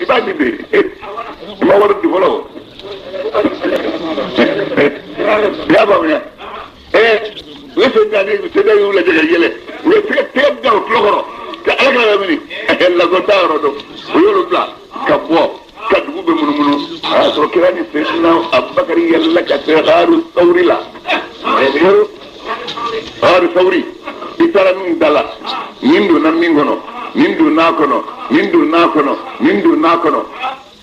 iba di ma wara di folo ya ba ne wese dani se da yula de yele we te da flogoro ka ala ga mini la go taro do yulu bla ka bo ka dubu be munu so kirani sesna abubakari yalla ka tsaru saurila haru sauri itara min dala mindu na mingono mindu nakono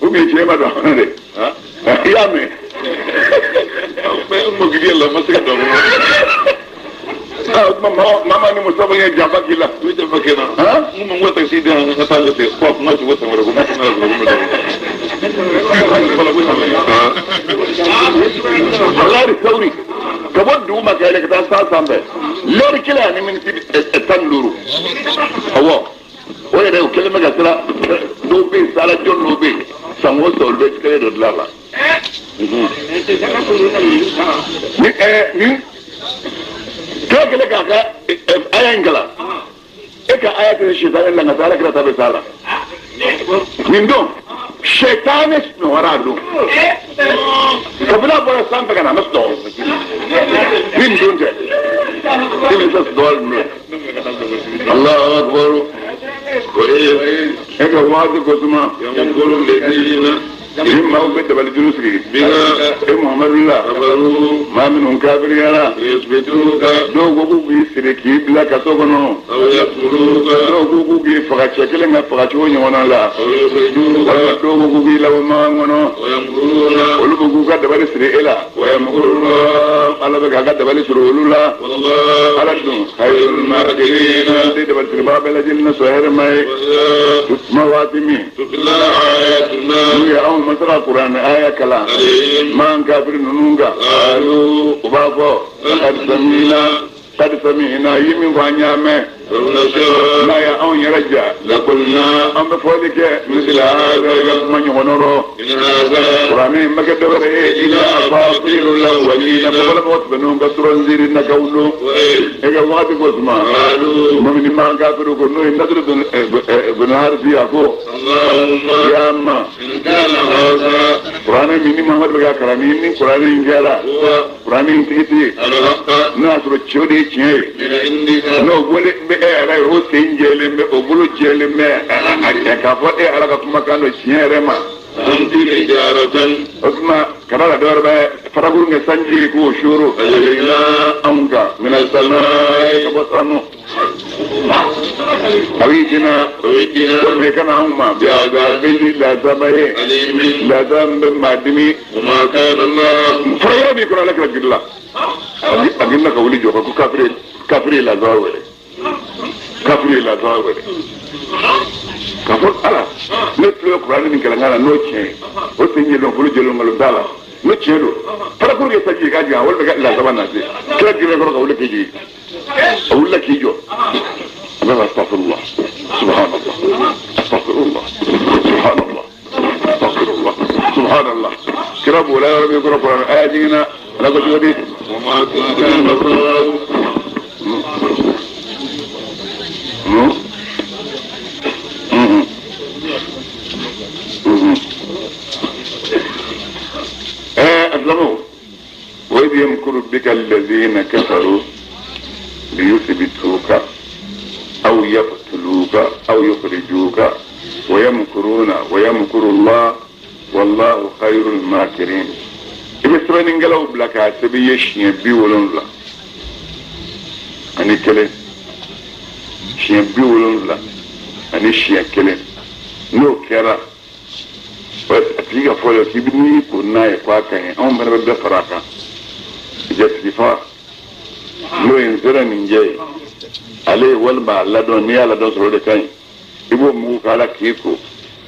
umi chema do ne ya me mo gidela masika do mama ni musaba ya jaba kila wita bakena mo ngota sidi na tale te pop ma wata mara ko wallahi sauri kabon du ma kale ka ta sambe lor kila ni min tanduru awo wala da kele maga sala do be sala jon no be sango sol be kele do lala ni kele kaka ayangala eka ayatul shaytan la ngasala kala tabe sala nindo shaytanes no warado kabla bora sampa kana masto nindo nje tibe sas dol no Allahu akbar eka wazi kozuma yaqulu ladina إما هو بيت بالجلوسي بينا محمد الله ما منهم كافر يرى يثبتوك دوغو بيسركي بلا كتوغنو أو يقتلوك دوغو بيفغاتشكلنا فغاتشوني ونالا أو يخرجوك دوغو بيلو مانغنو ويمكرون ولبغو قد بالسري إلا ويمكر الله على بك قد بالسري الله والله على الدون خير الماكرين ديد بالسري باب الجنة سهر ماي مواتمي تبلا آياتنا مثلا قرآن آية كلام ما كافر نونغا قالوا وبابو قد سمعنا يمين فانيامه لا يا أون يرجع لقلنا أم بفولك مثل هذا يسمى يغنره قرآن ما كدبر إلى أساطير الأولين قبل موت بنون بسر انزير نكونه إذا وقت قسما ومن ما كافر كنوه نصر بنهار فيكو يا أما قرآن مني محمد بقى كرامين قرآن إنجالا قرآن إنتيتي ناصر الشودي چيه نو بولي بقى روسين جيلم بقبولو جيلم كافو على كما كانوا شيرما اسمع كرا دور بقى فرغور نسانجي كو شورو إلى أنكا من السماء كبصانو أويجنا ومكان هما بياغا بيجي لازمه لازم بمادمي وما كان الله فريا بيكون لك رجل الله أجينا كولي جوكا كافري لازاوي كفر على نتلو القرآن من كلامنا نوتشي وسنجي لهم فلو جلو ملو دالا نوتشي له فرقوا يسجي كاجي أول بقى لا زمان ناسي كلا جينا كروك أقول لك يجو أنا أستغفر الله سبحان الله أستغفر الله سبحان الله أستغفر الله سبحان الله كربوا لا ربي يقرأ القرآن آجينا أنا قلت لبي وما كان مصر أسلموا وإذ يمكر بك الذين كفروا ليثبتوك أو يقتلوك أو يخرجوك ويمكرون ويمكر الله والله خير الماكرين إذا سبحانه نقلوا بلك سبي يشين بيولون لا أني كلي شين بيولون لا أني شين كلي نو كرا بس أتيجا فولو كيبني كنا يقاكين أم بنا بدأ فراكا جسدفا لو ينزل من جاي عليه والما لدون نيا لدون سرود كاين يبغى موك على كيكو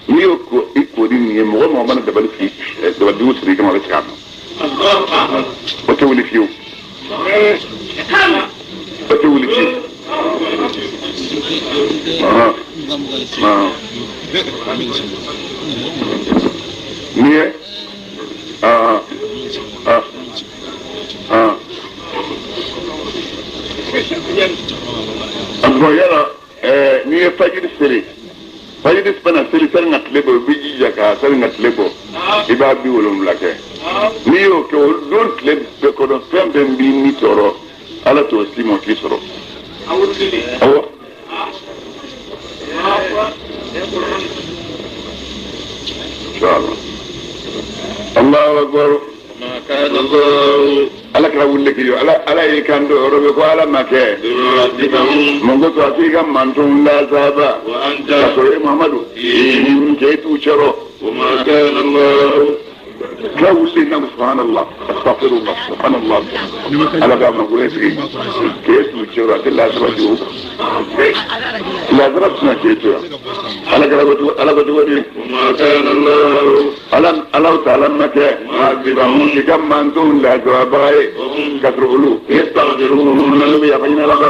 نيوكو إيكو دين يمغى ما من دبل فيك دبل دوس ريك ما بتكلم بتقولي فيو نية أقول يلا نية فجر السري fayidi spana seli sar ngatlebo biji jaka sar ngatlebo iba bi wolum lake ni yo ko don kleb be ko don fembe bi ni toro ala to simo ki soro awo inshallah Allahu akbar ma kana Allah ala kala wulle ki ala yi kando robe ko ala make mongo to afika mantun la saba wa anta sore Muhammadu ke tu chero wa ma kana Allah لا وسينا سبحان الله استغفر الله سبحان الله على باب نقول اسكي كيف تشرع لا تبدو لا ضربنا كيف على قربته ما كان الله الله تعالى ما كان معذبهم كما انتم لا تبعي كترولوا يستغفرون لم يبين لك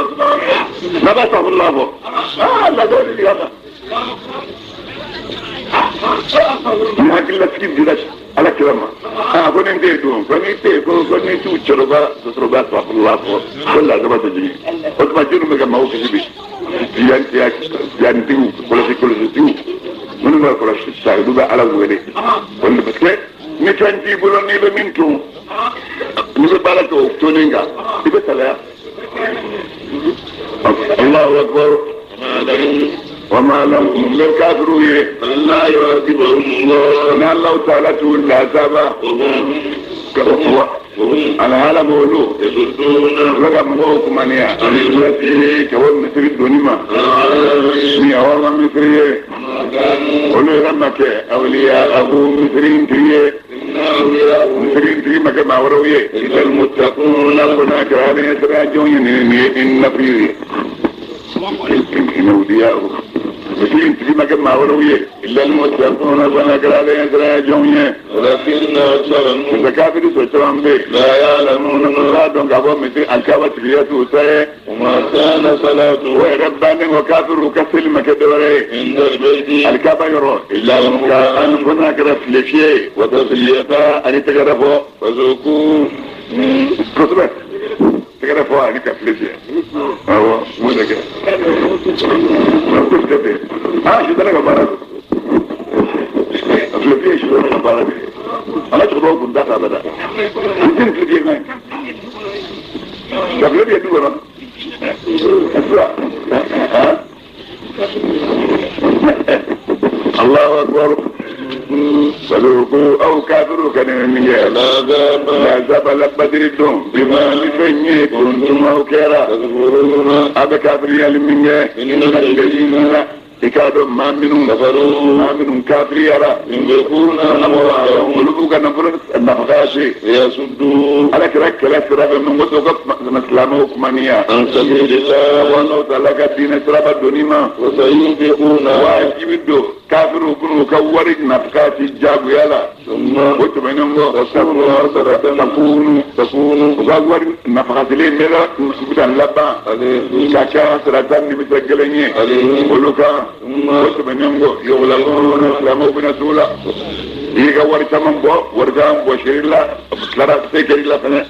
نبته الله لا دور هذا ما كل سكين دلاش على كلامه كوني نديرهم كوني كوني تشربا تشربا تفضل الله كل هذا ما تجي قلت ما جيرو مجمع هو كذي يعني تيو كل تيو من ما كل شيء سايدو بقى على ويلي كل بس كده نكان تيبولون نيبه منتو نيبه بالاتو تونينغا نيبه تلا الله اكبر وما لهم من كافروا لا يعذبهم الله الله تعالى تقول لا سبا على هذا مولو يسدون لك مولوكم انيا التي كون مثل الدنيا مي اورا مثل ولو رمك اولياء ابو مثلين تريه مثلين تريه مكا ما ورويه اذا المتقون هناك هذا يتراجعون ان فيه إن أودياءه مثلين تجي ما كان معروية إلا المتقون فنقرأ يتراجعون ولكن أكثر إذا كافر سوچران به لا يعلمون مرادهم كابو مثل الكابة فياتو سيه وما كان صلاته وربان وكافر وكسل مكدوره عند البيت الكابة يرون إلا المكان فنقرأ فلشيه وتصليتا أن تقرفوا وذوقوا كتبت تقرأ فوق أنك فلسية هو مو ذاك ما كنت تبي شو ده لك بارد فلسية شو ده لك بارد أنا شو ده كنت دافع بدا كنت فلسية مين فلسية دوّرة أسرع الله أكبر فذوقوا أو كافروا كان من لا زاب لبدر الدم بما لفنيه كنتم أو كيرا أبا كافر يلمنه إن الذين إكادوا ما منهم كافر يرى ينبقون أموالهم قلوبك نفقاشي يسدون على كراك لا سراب من وسوق مسلمه كمانية عن سبيل الله والله تعالى الدين سراب الدنيا وسينفقون واجبدوا كافر وكنوا كورك نفقاشي جابوا يلا ثم وتبينهم وصبروا تكونوا وقور نفقاشي لين ملا بدان لبا كاكا سرطان نمترقلني ولوكا وتبنينغو يولغون اسلامو بنسولا ييغا ورتامن بو ورغام بو شيرلا كلارا سيكريلا فنه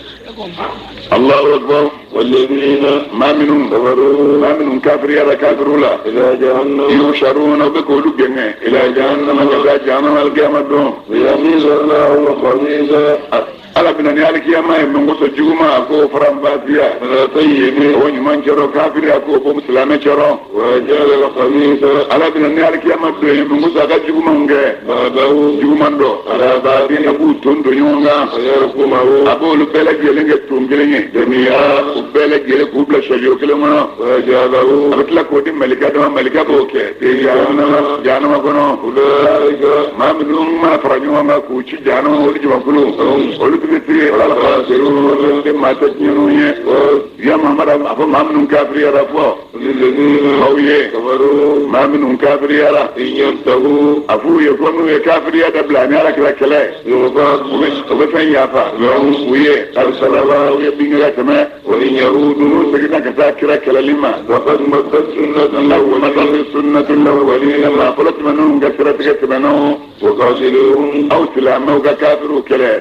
الله اكبر والذين ما منهم كافر يا كافر لا الى جهنم يشرون بكل جنة الى جهنم كذا جهنم القيامه دون يميز الله الخبيث ala bina ni aliki ya mai mun goto juma ko faram badia la tayyibi woni man jaro kafir ko ko muslima jaro wa jala la khamisa ala bina ni aliki ya mabdo mun goto ga juma nge babawu juma ndo ala badia ku tondo nyonga yarku mawo abolu bele gele nge tungele nge demiya ku bele gele ku bla shoyo kele mono wa jalawu abtla ko di malika boke te janama kono ulaika ma minum ma faranyo ma ku ci janama wodi juma kulu بتري ولا خاسرون ما تجنون يا محمد أبو ما منهم كافر يا رفوا خويه كفروا ما منهم كافر يا رف ينتهوا أبو يكونوا كافر يا دبلان يا رك كلا وبفن يافا ويه أرسل الله ويبين لك ما وإن يعودوا سجنا كذاكرة كلمة وقد مضت سنة الأولين ما قلت منهم كثرة منهم وقاتلوهم أو سلامه كافروا كلا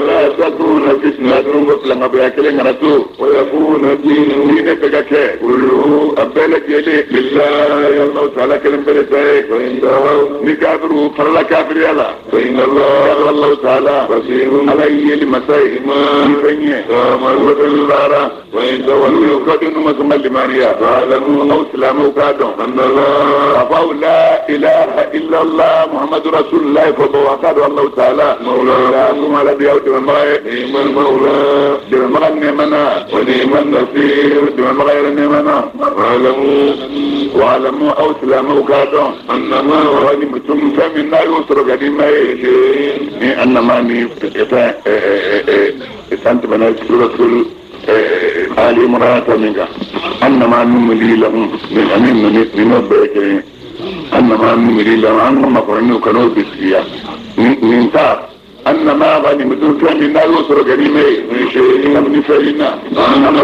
لا تكون فتنة مسلمة بأكل رسول ويكون دين بكك كله أبلك يلي لله الله تعالى كلم بلسائك وإن دعوا نكافروا فلا كافر يلا فإن الله تعالى بصير عليه لمسائه ما يفنيه ومرة البارة وإن دعوا يقدنوا مسمى لمانيا فعلموا أو سلامه كادوا أن الله أفعوا لا إله إلا الله محمد رسول الله فبوقات الله تعالى مولانا ثم على ديوت المرأة نعم المولى دمرا نعمنا ونعم النصير دمرا غير نعمنا وعلموا أو سلاموا كادوا أنما وغنمتم فمنا يسر قديما أنما أنت من سورة آل عمران منك أنما نملي لهم من أمين ننبئك أنما نملي لهم أنهم قرنوا كانوا بسيا من تاب أنما غنمتم فمنا يسر قديما من شيء من فرينا أنما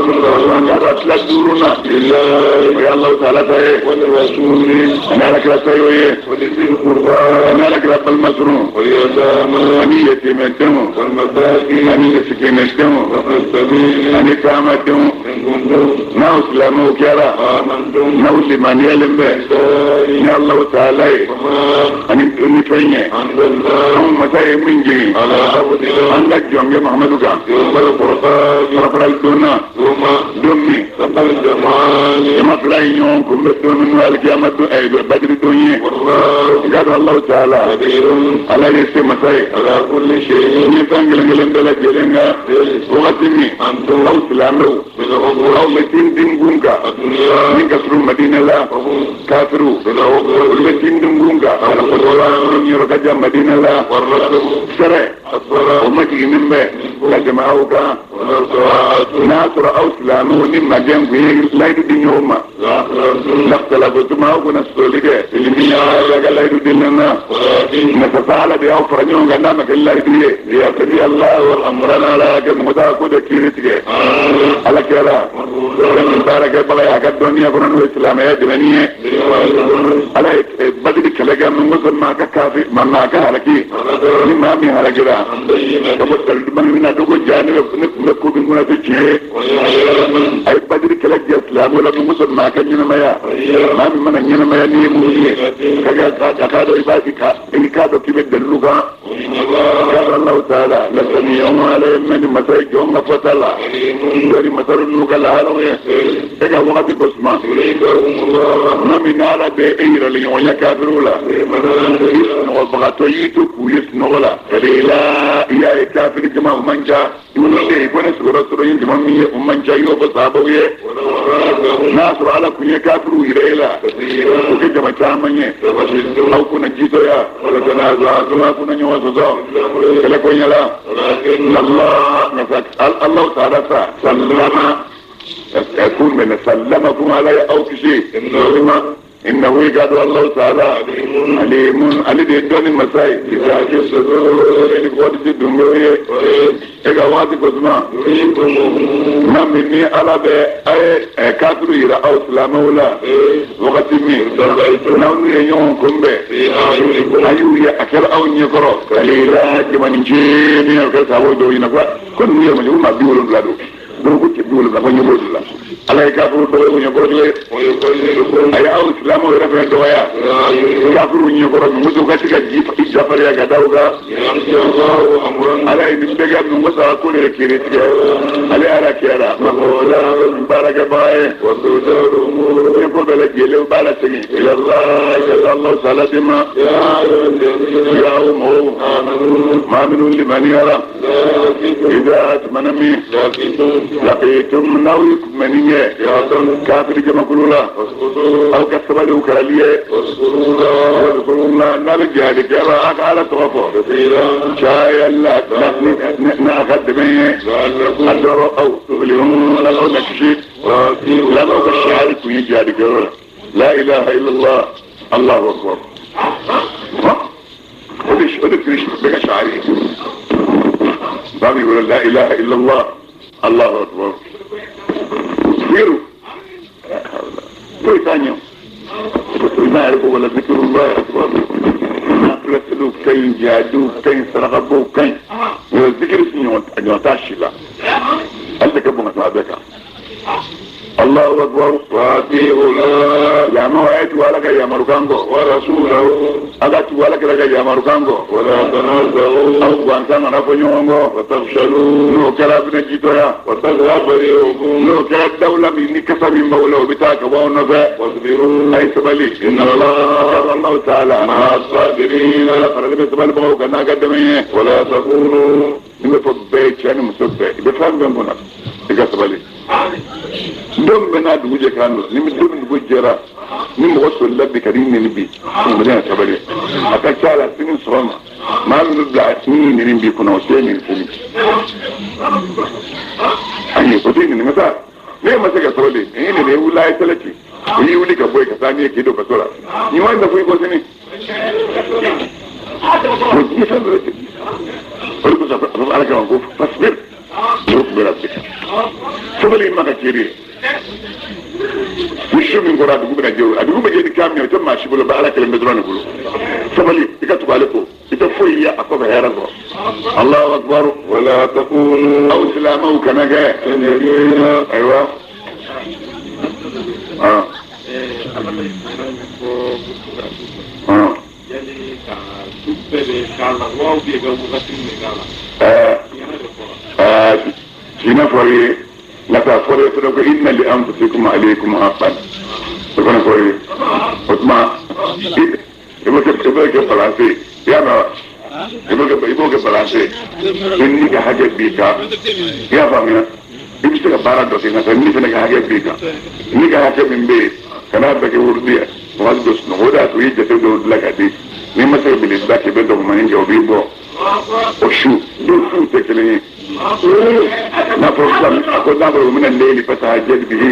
كانت لا دورنا إلا يا الله تعالى والرسول أنا لك رسائي ولذي القربان أنا لك رب المسرور واليتامى أني يتيم الدم والمساكين أني سكين الدم والسبيل أني كام الدم ناو سلامو كيرا ناو لمن يلم يا الله تعالى أني فيني أنهم مسائي من جي أنك جمع محمد كام فرفر الدونا دومي يما فلاي يوم كم بدون من القيامة بدر الدنيا قال الله تعالى على يسمى مساي على كل شيء نتانجلن بلا جلنا وقتني أنتم أو سلامو أو متين دينغونكا من كسر مدينة لا كافرو متين دينغونكا على قدران يركج مدينة لا سرع ومجي من به لجماعوكا ناصر أو سلامو نما جنبه لا يدين يوما نختلف ما هو نسولك اللي لا يدين لنا نتفاعل بأو فرنيون قدامك الله يدين ليقضي الله والأمرنا لك متاكد كيرتك على كلا من بارك بلا يحكى الدنيا كنا الإسلامية جمانية على بدل كلك من مصر معك كافي معك هلكي لما مي هلكي كبتل من ندوق جانب نكوب من تجيه أي بدل كلك الإسلام ولا من مصر معك جنمايا ما من جنمايا نيموني كذا كذا إبادك إن كذا كبد اللغة قال الله تعالى لسميعهم عليهم من مساجهم فتلا dari masar nuka lahalo ya ega wakati kosma na minala be eira li wonya kafirula no bagato yitu kuyis nola ila ya kafir jama manja yunde kone sura sura yin jama mi manja yo ba sabo ye nasru ala kunya kafiru ila ko jama tamanye au kuna jito ya wala kana za kuna nyawa zo kala konya la Allah ta'ala سلم يكون من سلمكم علي أو كشي إنه قال الله تعالى عليم علي دون المسائل إذا كسروا إخوة الدنيا إذا واتي كسمة ما مني على أي كافر إلى أو سلام ولا وقت مين نوني يوم كم به أيوه أكل أو نيكرو كليلا كمان جيني أكل سووا دوينا كل يوم يوم ما بيقولون بلادو دوكو تبيقولوا بلادو يقولوا على كافر دوي يقولوا أي أو سلام ولا فين دويا كافر يقولوا مدو كتير جيف إجابة يا كداوغا على إنتاج من مسا كل كيرت على كيرا مقولا بارك باي يقول بلد يلو بارك سني إلى الله سلامة يا أمه ما منو لمن يرى إذا أتمنى لقيتم نوي منيه كافر جمع كلولا أو كسب له كراليه واذكرونا نرجع لكرا على توفر شاي الله نأخذ منه أدر أو تغلهم لو نكشف لو كشعرك ويجي لكرا لا إله إلا الله الله أكبر ودش بك شعري بابي يقول لا إله إلا الله الله أكبر zikiru poi tanyo na ko wala zikrullah akbar na plasidu kain jadu kain saraqabu kain zikru sinyo tashila alaka bunga sabeka الله أكبر وأطيعوا الله يا موعد ولك يا مركانكو ورسوله أدت ولك لك يا مركانكو ولا تنازعوا أو وانسان نفنيونكو وتفشلوا نو كلام نجيتويا وتذهب ريحكم نو كلام دولة من كسب مولاه بتاعك ونفع واصبروا أي سبلي إن الله تعالى مع الصابرين فرد بسبل بوك أنا قدمي ولا تكونوا نمفبئ يعني مسبئ بفهم بمنا بكسبلي دم بنا دوجه كانو ني دم بوجرا ني موسو لبي كريم ني بي مدينه تبري اكثر سنين سوما ما نبدا سنين ني بي كنا وسيني سنين اني كنتي ني متى ليه ما سكت تولي اني ني ولا يتلكي وي ولي كبوي كساني كيدو كسولا ني وين ده فوي كوسني ولكن سأفعل لك وقوف فاصبر بربك سبلي ما كثيرين وشو من قرا دغوبنا جو ادغوبا جي كامي تو ماشي بلو بالا كلمه درون بلو سبلي تكتب عليكو تفوي يا اكو هيرغو الله اكبر ولا تكونوا او سلامو كنجا ايوه Sina fori nata fori to ko inna li anfusikum alaykum haqqan to kono fori otma ibo ke balance ya na ibo ke balance inni ka hage bika ya famina ibi ka bara do tinga tan ni ka hage bika ni ka hage mimbe kana ba ke urdiya wazdos no hoda to yidde to do lagadi ni masay bilis ba ke be do manin jobi bo o shu do fu te kele na program ko dabro min al-layl fatahajjad bihi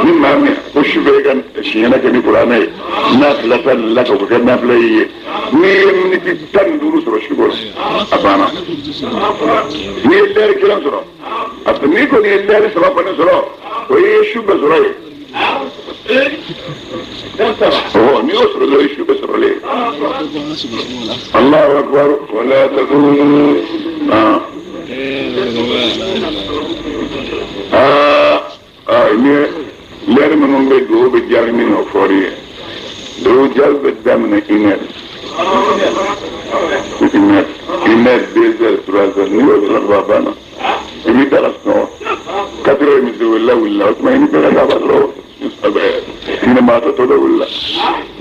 mimma khushu began shiyana ke ni qur'ana na latan laka ko kana play ni ti tanduru so shugor abana ni der kilam so apni ko ni der so apne so o yeshu bezray هو نيوصل له شو بس عليه الله اكبر ولا تكونوا لأن من بدو بجار من أفوري دو جال بدمنا إنر بيزل سرازل نيوصل بابانا إمي درسنا كثير يمزو الله والله ما ينبغي هذا الله إنما تطلع ولا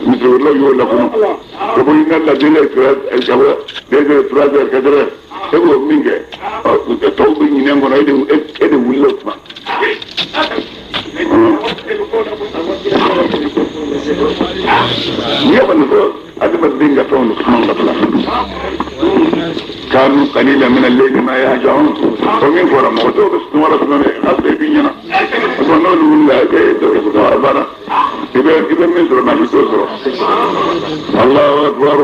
مثل الله يقول لكم يقولون الذين الجواب بيجي الفراز الكدر يقول مين جاي توبي ينامون هيدا ولا اسمع يا بنو هذا بدين جاتون كمان بطلع كانوا قليلا من الليل ما يهجعون ومن فورا موتوا بس نورا سنوني أصلي بينا ونقول ولا بيت وعبارة إذا من سورة ما يسوسوا الله أكبر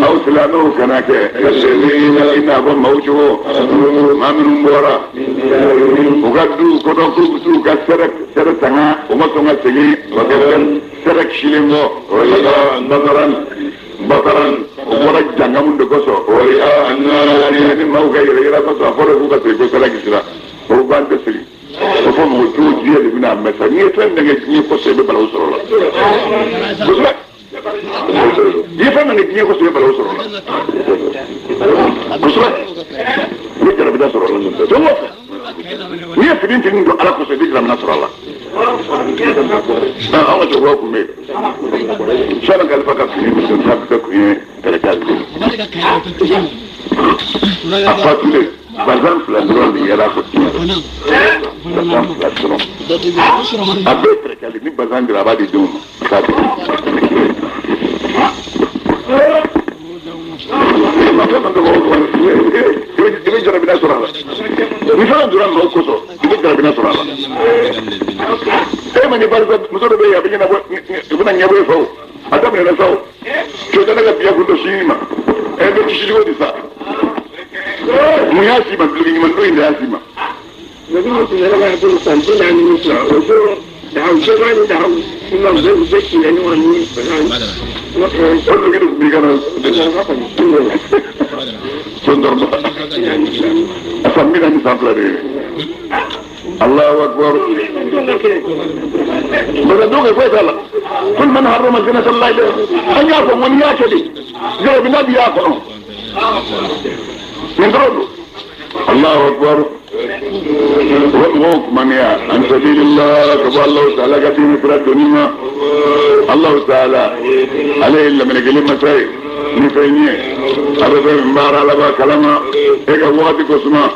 أو سلامه كناك الذين إن أبو موجه ما منهم بورا وقدوا كدوكوا كسرك سرك سنا وما سنا سجي وكذا سرك شلمو ولا نظرا بطرا ومرج جنگمون دكوسو ويا أنا ما هو غير غير بس أفرق وقت يقول لك كذا هو بعد بسري وفهم وجود جيل من المسا يفهم نجيب يقصي ببلوسر الله يفهم نجيب يقصي ببلوسر الله بسرعة يجرب بنصر الله ثم ويفهم تنين على قصي بيجرب بنصر الله أنا جواكم ميل شانا قال فقط في مسلسل تكوين تركات أفاتولي بازان فلان يلا فتنا بازان فلان أبيت ركالي مين بازان جرابادي دوم ما فهم يبي جرب بنصر الله مثلا درام ما هو كوسو يبي جرب بنصر الله ما نبغى مزور بيا بيجي نبغى نبغى فو هذا من الفو شو ده نقدر بيا كل شيء ما هذا تشيله دي صار مياسي ما بلغي من دوين مياسي ما لكن مثلا ما يكون صندوق يعني مثلا وشو دعوا شغال دعوا ما بدو بشي يعني واني صدق كده بيجانا صدق أسمينا نسافر الله أكبر بدوك كويس الله كل من حرم الجنة الله إليه أن يأكل من يأكل جاء بنبي يأكل من دونه الله أكبر وقوك من يا عن سبيل الله كفى الله تعالى كثير في الدنيا الله تعالى عليه إلا من كلمة مسائل نفينيه أبدا من بار على با كلمة إيجا وقت كسما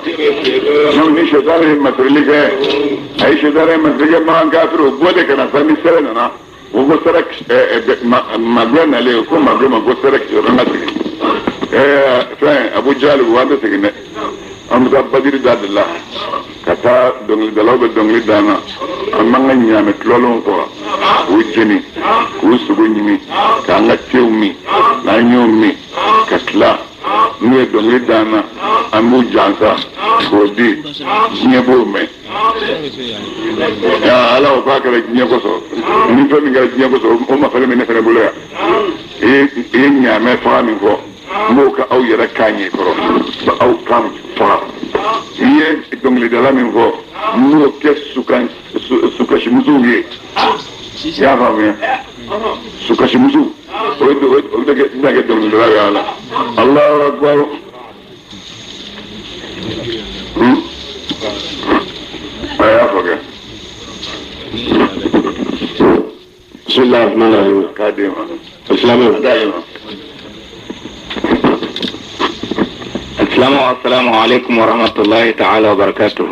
نمني شتاره المسرلك أي شتاره المسرلك ما أنكافر وقوة كنا سامي سرنا وقصرك مبلغنا ليه وكم مبلغ قصرك رنسك فاهم أبو جهل وهذا سكنه أمدا بدير داد الله كتا دونغ دلوب دونغ دانا أمانغ نيامة لولون كوا وجني وسبونيمي كانغتيومي نانيومي كتلا نوي دونغ دانا أمو جانسا كودي نيبومي يا الله وفاكر نيبوسو نيفمي غير نيبوسو أما فلمي نفنا بولا إيه نيامة فامي كوا موكا أو يركاني كرو أو كام فا هي دونغ دلامي كوا موكا سوكاشيموزوي يا فامي سوكاشيموزو وده كده دونغ دلامي الله أكبر يا فوقي بسم الله الرحمن الرحيم قادمة السلام عليكم ورحمة الله تعالى وبركاته.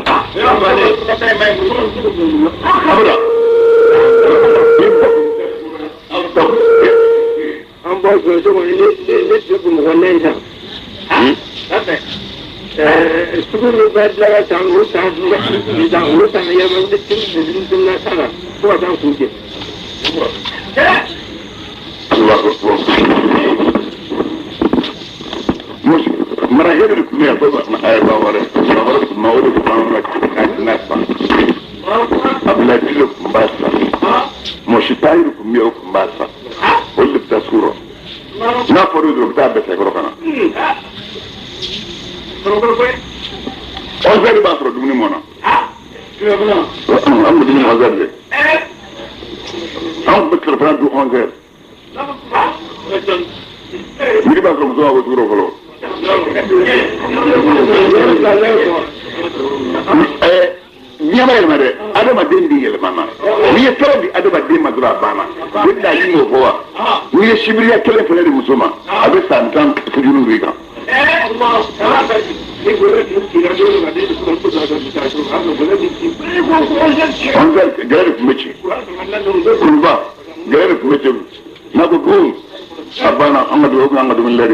مراجعة الكمية طبعا ما أقول ناس أبلاد لكم باسا مشتاي لكم يوكم باسا قل بتسكروا لا فريد بتاع بتسكروا كنا أوزاري باسرو دمني مونا أم دمني أوزاري أم بكر فران دو أوزاري ميري باسرو مزوها وزورو فلو nyama yɛlɛma dɛ adamaden de yɛlɛmana n'i ye fɛrɛ di adamaden ma dɔrɔn a banna o de la yi m'o fɔ wa n'i ye sibiriya kelen fɛnɛ di muso ma a bɛ san 10 fujuru b'i kan. gɛrɛ de tun bɛ ci kuluba gɛrɛ de tun bɛ ci n'a ko bon a banna an ka dugawu kɛ an ka dumuni lɛ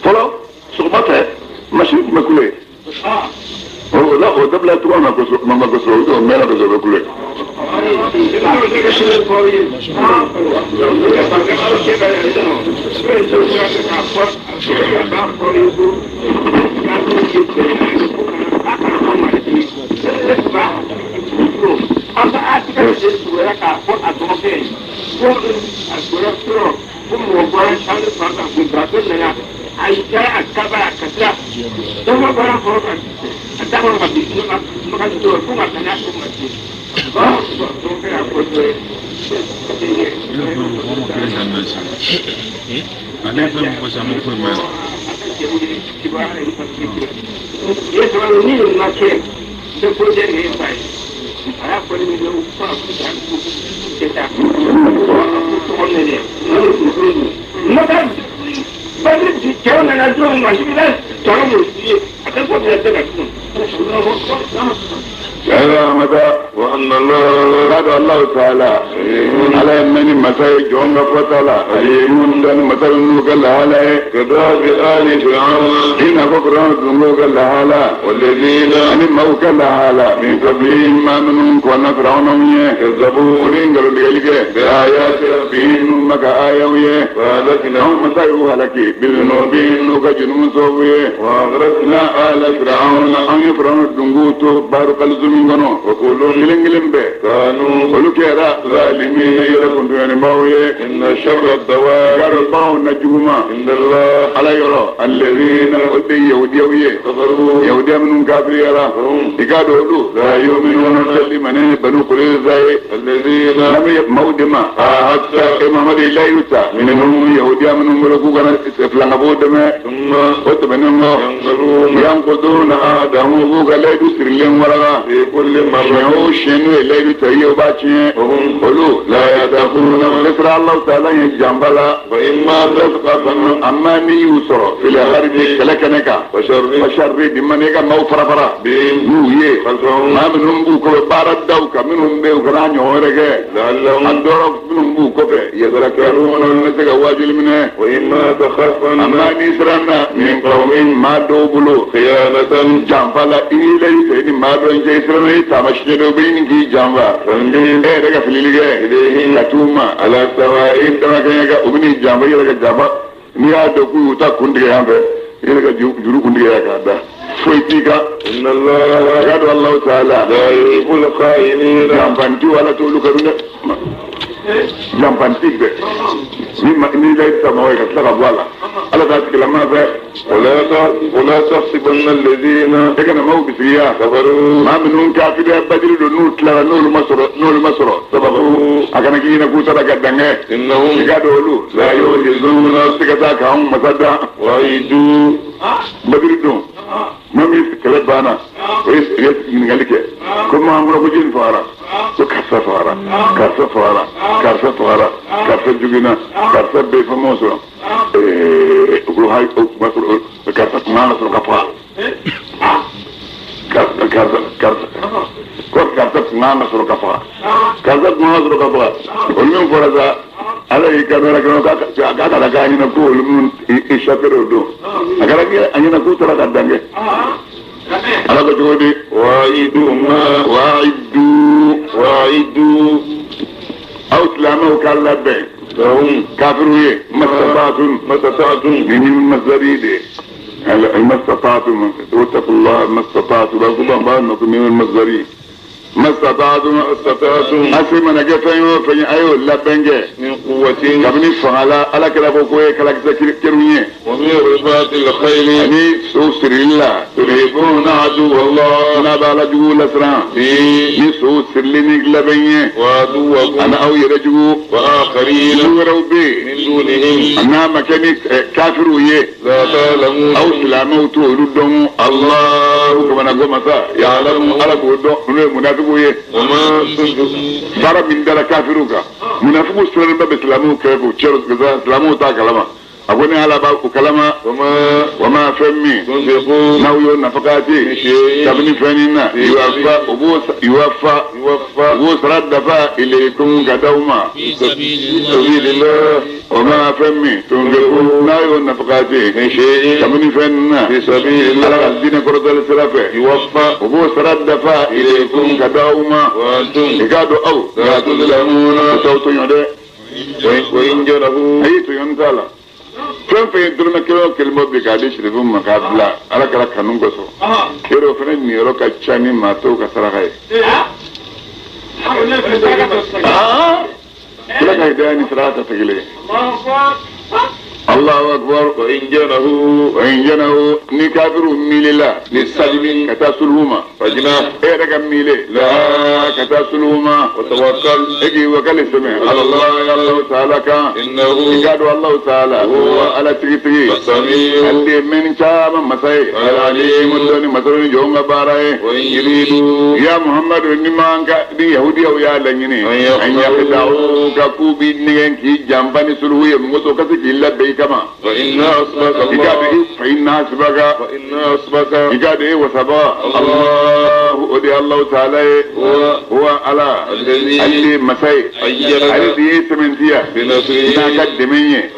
fɔlɔ sɔgɔma fɛ machine tun bɛ kule o dabila tuma ma gosiro o mɛnna dɔ bɛ kule. وأن الله هذا الله تعالى على من مساي جون فتلا عليم دن مثل نقل عليه كذاب آل فرعون إن فقران نقل على والذين أن موكل على من قبلهم ما منهم كنا فرعون كذبوا ورينغلوا لجلك بآيات ربهم مكا آيوية فهلكناهم مسايو هلكي بالنوبين وكجنون صوبية وأغرقنا آل فرعون أن فرعون دنغوتو بارك الزمينغنو وقولوا للنجلم به كانوا ولكيرا ظالمين يركون دون باوية إن شر الدواب كارباو نجوما إن الله على يرى الذين ودي يهوديوية كفروا يهوديا منهم كافريرا يقالوا لا يؤمنون سلمنا بنو قريظة الذين لم يمودما حتى إمام لا يتا منهم يهوديا منهم ولكوكنا فلان بودما ثم وتبنهم ينقضون آدم وقال لا يدسر لهم ورغا في كل مرة يوشنوا لا يتهيوا باتشين وهم قلوا لا يدخلون نصر الله تعالى يجنبلا وإما تسقطن أمامي يسر في الغرب كلكنك وشر بمنك مو فرفرا بنويه ما منهم بوكو بارد دوكا منهم بيوكران يورك لعلهم الدرف منهم بوكو يذكرون النسك واجل منه وإما تخافن أما نسرنا من قوم ما دوبلو خيانة جنبلا إليه ما دون جيسرنا تمشينو بينكي جنبا إيه رجع في الليجة إليه كتوما على سواء إنما كينك أبني جنبا يلقى جنبا نيا دكتور يوتا كندي هم يلقى جرو كندي هذا فويتيكا إن الله قد الله تعالى لا يحب الخائنين جنبانتي ولا تقولوا كرونا جنبانتي ده مما إني لا يتسمعوا كتلا قبلا على ذلك لما ذا ولا تحسبن الذين كانوا مو بسيا كفروا ما منهم كافر بدل نور تلا نور مصر سببه أكن كينا كوسا كدنة إنهم يقولوا لا يوجدون سكتا كهم مسدا ويدو بدل دون ما ميسكلت بانا ويس من قالك كم عمره بجين فارا كارثة فارا جوجنا كارثة بيفموسو يقولوا هاي مسؤول كارثة ما نصر كفا كارثة ما نصر كفا والمن فرزا على كاميرا كانوا كذا كانوا نقول من يشكروا دو أكلك أني نقول ترى كذا على كجودي وعيدوا أو سلامه كلا بين هم كافروا ما استطعتم من المزاريد ما استطعتم واتقوا الله ما استطعتم لا تبغوا من المزاريد ما استطعتم أسمع نجفين فين أيوه لا بنجة من قوة كابني فعلا على كلا بقوة كلا كرويه ومن رباط الخيل يعني سوسر الله تريبون عدو الله نبى لجو لسرا يسوسر لنيك لبنيه وعدوكم أنا أو يرجو وآخرين سوروا به من دونهم أنا مكاني كافرويه لا تعلمون أو سلامه تولدهم الله كما نقول مسا يعلم على قدو منافق وما صار من دار كافروكا منافق سر باب اسلامو كيفو تشرس كذا اسلامو تا كلامه أقولني على باب كلامه وما فهمي ناوي نفقاتي تبني فنينا يوفى رد إليكم كدوما في سبيل الله وما فهمي تنفقون ناوي نفقاتي تبني فنينا في سبيل الله الدين كرد السلافة يوفى رد إليكم كدوما وأنتم يقادوا أو لا تظلمون صوت يده وإن جنبوا أي تيونتالا فين درنا كلمة بكاديش رفهم مقابلة على كلا كانون قصو كيرو فنن ميرو كتشاني ماتو كسرقاي كلا كهداني سرعة تقلي الله أكبر وإن جنه نكافر ميللا للسلم كتاسلهما فجنا إيرك ميلي لا كتاسلهما وتوكل اجي وكل سمع على الله يا الله تعالى إنه قالوا الله تعالى هو على تريتري السميع اللي من شام مساي العليم الدني مسرني جونغ باراي وإن يريدوا يا محمد إنما أنك يهودي أو يا لنجني أن يخدعوك كوبي نين كي جنباني سلوية موسو كسي إلا بيك كما فإن أصبك الله وسبا الله ودي الله تعالى هو على اللي مساي على دي سمنتيا نقدميه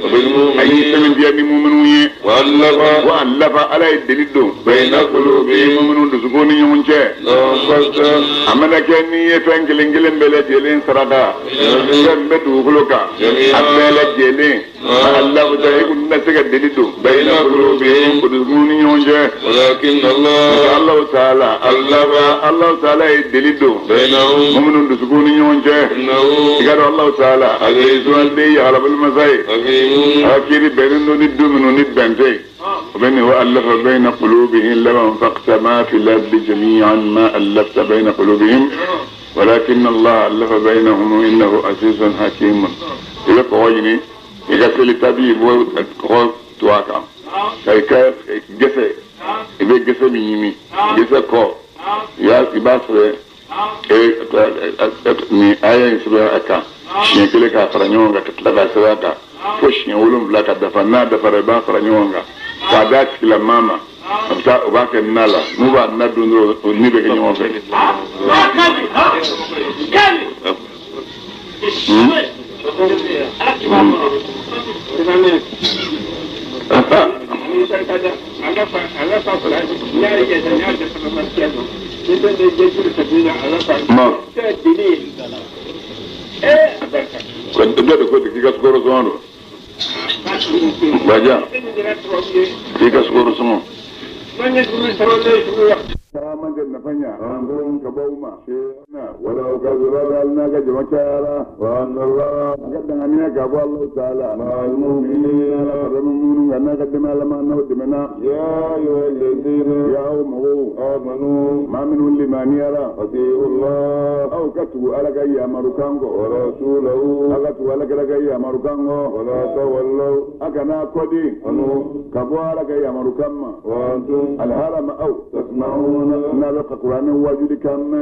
أي سمنتيا بمؤمنوي وألف على الدليل بين قلوبهم مؤمنون دسقوني يونجه أما كأني يفنجلين بلاد جلين سرادا يمبدو خلوكا أبلاد جلين الله تعالى يقول نسق الدليل بين قلوبهم دسقوني يونجه ولكن الله تعالى الله تعالى الدليل بينهم مؤمنون دسقوني يونجه قال الله تعالى عزيز والدي على بالمساي أكيد بينهم ندو منو ندبنتي وبين وألف بين قلوبهم لما انفقت ما في الأرض جميعا ما ألفت بين قلوبهم ولكن الله ألف بينهم إنه عزيز حكيم إذا قويني إذا سلتابي وقوة تواكا كيكا جسي إذا جسي ميمي جسي كو يا إباسر ni aya isra aka ni kile ka faranyonga tatlaga sirata push ni ulum blaka dafa na dafa ba faranyonga kada kila mama abta ubake nala muba na dunro ni be kenyo fe Quando vedo quelli che cascoro sono, vai già, che cascoro sono. Karaman da nafanya rangon kabauma shena wala ukazura alnaga jamakara wa Allah gadan amiya gabo Allah taala ma'al mu'minina rabbul annaga dama lama nawdimana ya ayyuhalladhina amanu ma min liman yara Allah aw katu alaga ya marukango wa rasulahu agatu alaga ya marukango wala tawallu akana kodi anu kabo alaga ya marukamma wa antum alharama aw tasma'un نالك القرآن واجد كم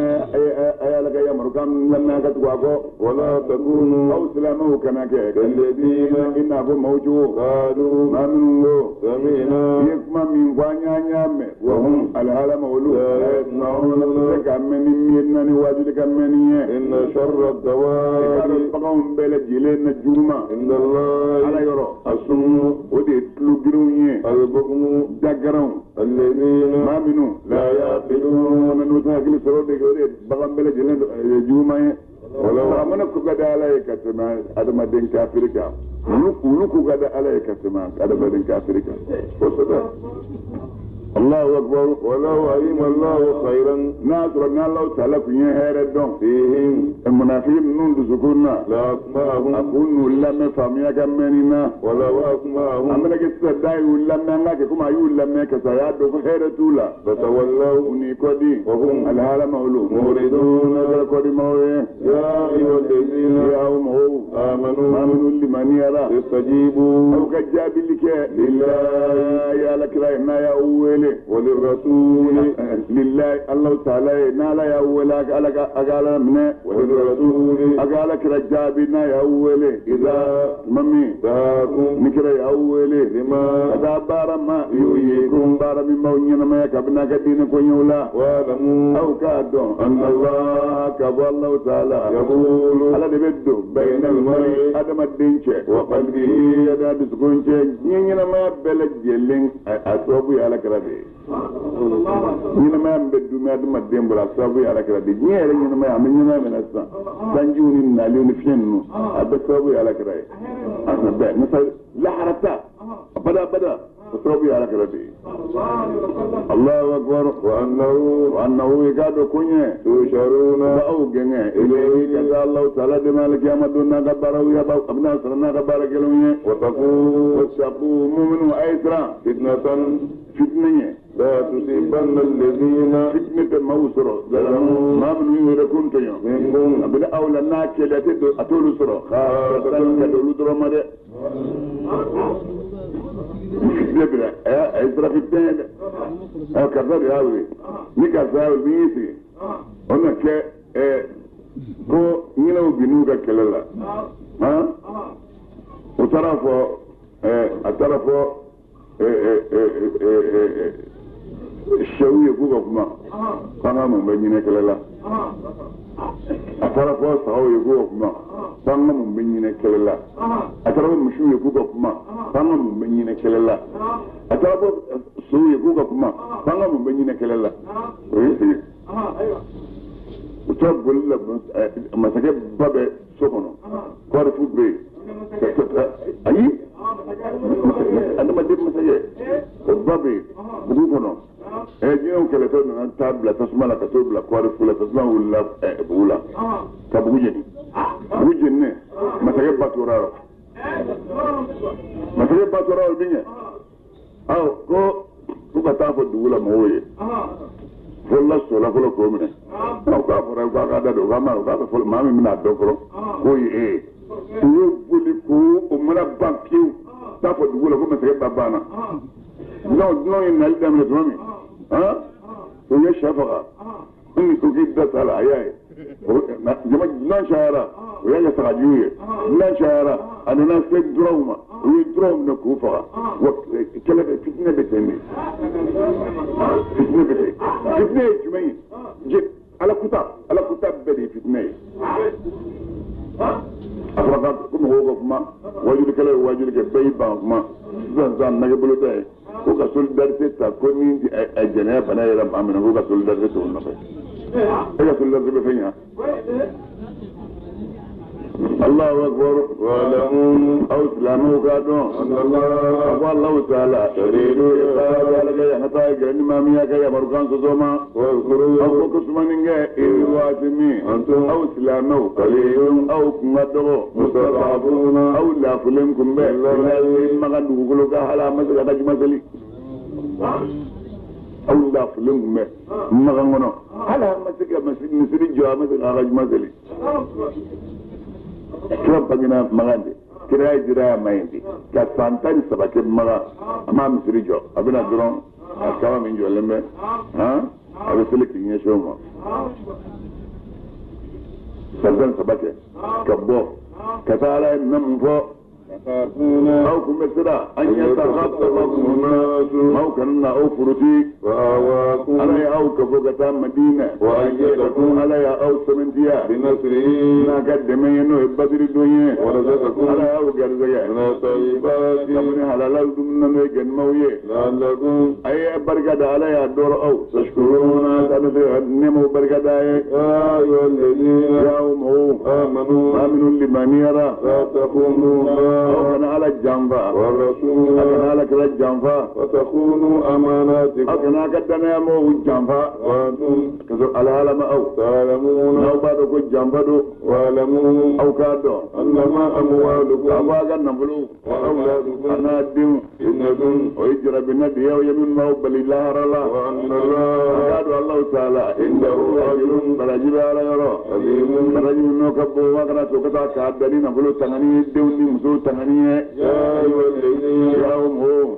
أيالك يا مركم لما كتواكو ولا تكونوا أو سلامه كما كالذين إنهم موجود قالوا ما منه سمينا يكما من قوانيا نعم وهم العالم أولو لا يسمعون كمن واجد كمنية إن شر الدواب قوم بلد جلين الجرمة إن الله على يرى السم ودي تلقروني البكم دقرون الذين ما منه لا يعقلون من وتاكل سرودي غوري بغم بلا جلن جوما ولا من كغدا عليك سما ادم دين كافريكا نكو غدا عليك سما ادم دين كافريكا وصدا الله أكبر ولو علم الله خيرا ناصر الله تعالى في هيردون فيهم المنافقين نون سكوننا لا أسمعهم أكون لما فهميا كمننا ولا أسمعهم أمنا كستدعي لما نلاك كما يقول لما كسياد هيرتولا فتولوا نيكودي وهم الحال مولو موردون الكودي مولي يا أيها الذين آمنوا لمن يرى استجيبوا أو كجاب لك لله يا لك رأينا يا أول وللرسول لله الله تعالى نالا يا أولى أقال منه وللرسول أقالك رجابنا يا أولى إذا ممي داكم نكرا يا أولى لما أدا بارا ما يويكم بارا مما ونينا ما يكبنا كدين كونيولا وادموا أو كادوا أن الله كبو الله تعالى يقول على دبدو بين المرء أدم الدينشة وقلبه يدا دسكونشة نينا ما بلد جلين أصوبي على كرابي ñina ma am beddu ma dum dembra sabu ya rakra de ñere ñina ma am ñina ma nasa sanju ni na li ni fiennu abba sabu ya rakra ana be nasa la harata bada sabu ya rakra de Allahu akbar wa annahu yakadu kunye tusharuna au genge ilayhi kaza Allah ta'ala de malik yamaduna gabbara ya ba abna sarana gabbara gelunye wa taqu mu'minu aisra fitnatan fitnanye لا تصيبن الذين فتنة موسر ما من يكون تيو منكم أبدا أولى الناكلة أتول سر خاصة كدول درمد فتنة إسرا فتنة أو كذا ياوي نكذا بيتي هنا ك كو ينو بنوكا كللا ها وترى shehu ya kuka kuma kana mun ban yine kelala atara ko sawo ya kuka kuma kana mun ban yine kelala atara mushu ya kuka kuma kana mun ban yine kelala atara ko so ya kuka kuma kana mun ban yine kelala uta bolla masake babe sokono ko da fubbe ayi anda ma dem masake babe bugu kono jinon kele to na tabla tasmala ka to bla ko da fula tasma wala bula ka bugu jeni masake baturaro binya aw ko ka ta fo dugula moye wala sola ko ko mene ka fora ka da do ka fo mami mina do ko yi yo buli ko o mara bankiu ta fo dugula ko mete babana no in nal dam le domi o ye shafaga ni ko gidda sala ayay jama nan shara o ya ta juye nan shara anana se droma o drom na ko fa wa kala be fitna be tene fitna jumay ala kuta be fitna afraka kuma hoga kuma wajul ke bay ba kuma zan na gebulu tay ko ka solidarité ta ko ni ajana bana yara amana ko ka solidarité to na fa ka solidarité be fenya الله أكبر ولهم أو سلامه كادون الله تعالى تريد إقامة لك يا نتائج الإمامية كي يمرقان سوما واذكروا أو كسمانين إيواتمي أنتم أو سلامه قليل أو كمدغو مستضعفون أو لا فلنكم به مغان دوغلوك على مسلك أجمسلي أو لا فلنكم به مغان على مسلك مسلي جوا مسلك أجمسلي kira bagina magande kira jira mayindi ka santani sabake maga ama misiri jo abina dron akawa min jo lembe abe seleki nyesho mo santan sabake kabbo katara namfo أو كمثلا أن يتخطفكم الناس أو كنا أو فرتي وآواكم علي أو كفوكة مدينة وأن يكون علي أو سمنتيا بنصره نقدمين بدر الدنيا ورزقكم علي أو قرزيا من الطيبات كمن حلال الدمنا ميجن مويه لعلكم أي بركة علي الدور أو تشكرون نمو بركة يا أيها الذين آمنوا لمن يرى لا تخونوا أكن على الجنفة والرسول أكن على كلا الجنفة وتخونوا أماناتكم أكن أكدنا يمو الجنفة وأنتم كذو على علم أو تعلمون أو بعدك الجنفة وعلمون أو كادو أنما أموالكم أباقا نفلو وأولادكم أنا الدم إنكم ويجرى بالندية ويمن ما بل الله رلا وأن الله كادو الله تعالى عنده أجر برجب على يرى برجب منه كبو وقنا سوكتا كادني نفلو تغني الدوني مسو تغنيه يا أيها الذين يومه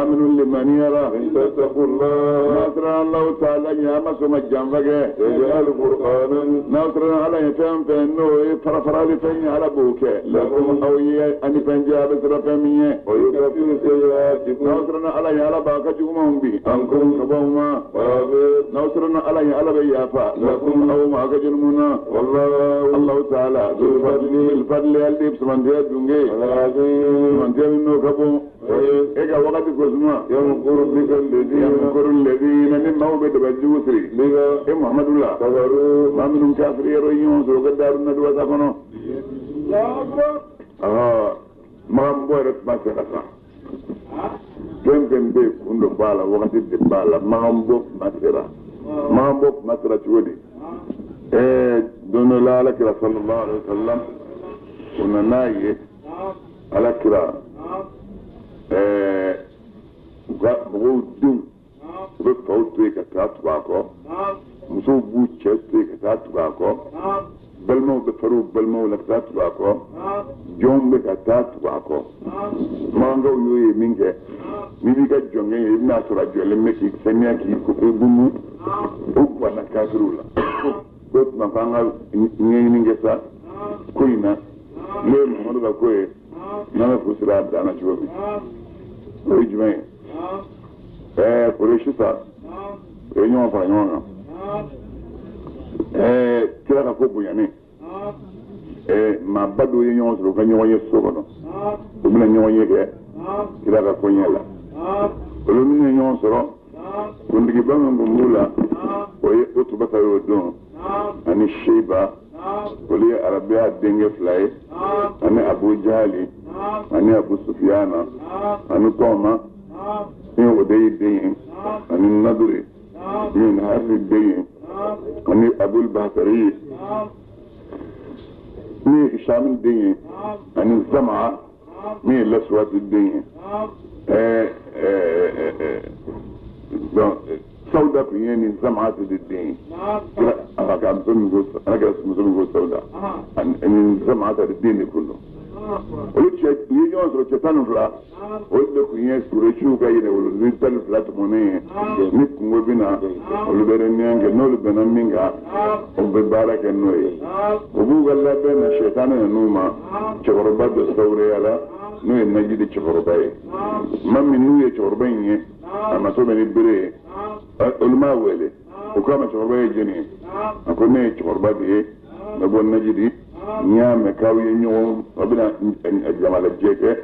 آمنوا لمن يرى إن تتقوا الله نصر الله تعالى يا مسوم الجنفك يجعل قرآنا نصر على يفهم فإنه فرفر لفني على بوكه لكم أوية أن فنجاب سرفمية ويكفر سيئاتكم نصرنا على يالا باكا جمعهم بي أنكم كبهما نصرنا على يالا بيافا لكم أو ما كجرمنا والله الله تعالى ذو الفضل يلدي بسمان ديات دونجي من جلنو كبو إيجا وقت كوزما يمكر بك الذين مما هو بتبجوسري بك إيه محمد الله كفروا ما منهم كافر يرويون سوق الدار الندوة تكونوا ما مبورت ما سكتا كم بيك عند بالا وقت الدبالا ما مبوك ما سرا تودي دون الله لك صلى الله عليه وسلم وننايه على كرا بقول دم بقول تيجي كاتباكو مسوي بوتشة تيجي كاتباكو بلمو بفرو بلمو لكاتباكو جون بكاتباكو ما عنده يوي مينك ميبيكا جونجي يبنا سورة جل مكي سنيا كي كوبومو أوبانا كاترولا بس ما فانا نيجي كوينا ليه محمد بكوي نانا فسرات دانا شوفي ويجمعين قريش سا ñoo fa ñoo kira ka ko buyane ma bado ye ñoo so ka ñoo ye so ko no o bina ñoo ye ke kira ka ko nyala o lu ni ñoo so ko ndigi ba ngo mula o ye o to bata yo don ani sheba o li arabia denge fly ani abu jali ani abu sufyana ani toma ni o de de ani naduri ni harri de ani abul bakari ni hisham de ani zama ni laswat de sauda ku yani zama ta de aka ga sun go aka sun go sauda ani zama ta de ne kullu oluche ni yo so chetanu fla o ku yen sure chu ga yene wolu ni tan flat money ni ku ngo bina olu bere nyange no lu bena minga o be baraka noy o bu galla bena shaytanu no ma choroba do saure ala no en najidi choroba e mammi nu ye choroba yin ama to bene bere ulma wele o kama choroba e jeni ko ne choroba de na bon najidi nyame kawiye ñoo abina jamala jeke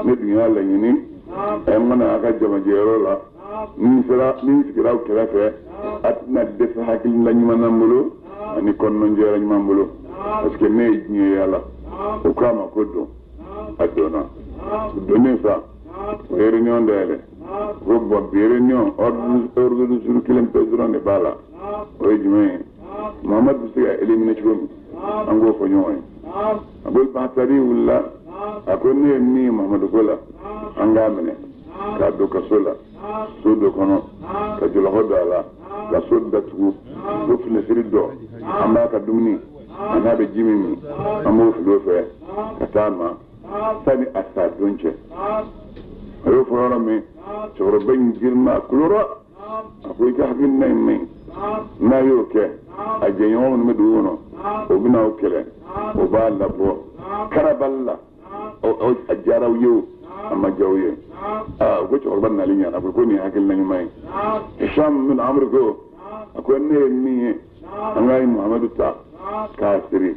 ne dunya la ñini ay mana aka jama jero la ni sikira o kerafe atna def hakil la ñima nambulo ani kon non jera ñima nambulo parce que ne ñi yalla o kama ko do adona donné ça réunion d'elle robbo réunion ordre sur kilim pedron ne bala o jime Muhammad Siga éliminé ci gomi ango ko ñoy abul batari wala akone mi Muhammad Gola anga mene ka do ka sola so do kono ka jula hodala la sodda tu do fina sirido amma ka dumni ana be jimimi amma fu fe ka tama sani asa donche ayo fora me choro ben girma kulura akoy ka hakin nay me na yo ke ajeyo me do no o bina o kele o ba la bo karaballa o ajaraw yo amma jawye ko ci orban na linya na ko ni hakil nañu may hisham min amr ko ko ne mi angay muhammadu ta kasiri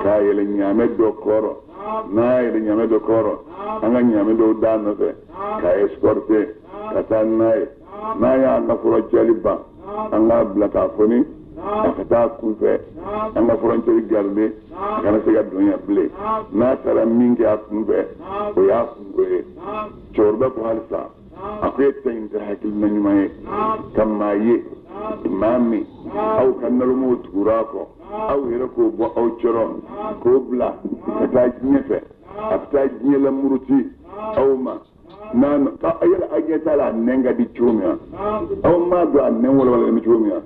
ka yele nyame do koro na yele nyame do koro anga nyame do dano se ka escorte ka tanay na ya na furo jaliba anga blata foni akata kunfe anga frontier garde kana se ga dunya ble na tara mingi akunfe o ya kunfe chorba ko halsa akwe tin ta hakil nañu may kamaye imami aw kanalu mo turako aw hira ko bo aw choro ko bla ta nyefe afta nyela muruti aw ma nan ta ayala ajeta la nenga di chumia aw ma do anen wala mi chumia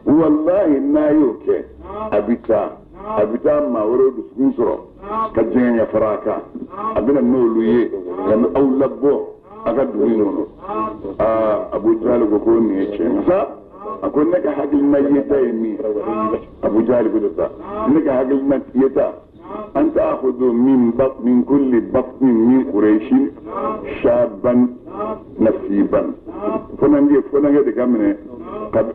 wallahi na yoke abita ma woro du sunsoro ka jenya faraka abina no luye kan aw labbo aka duwi nono abu jahal ko ne ce sa akwai naka hagil na yeta mi abu jahal ko da naka hagil na yeta an ta'khudhu min kulli batn min quraish shaban nasiban fonange de gamne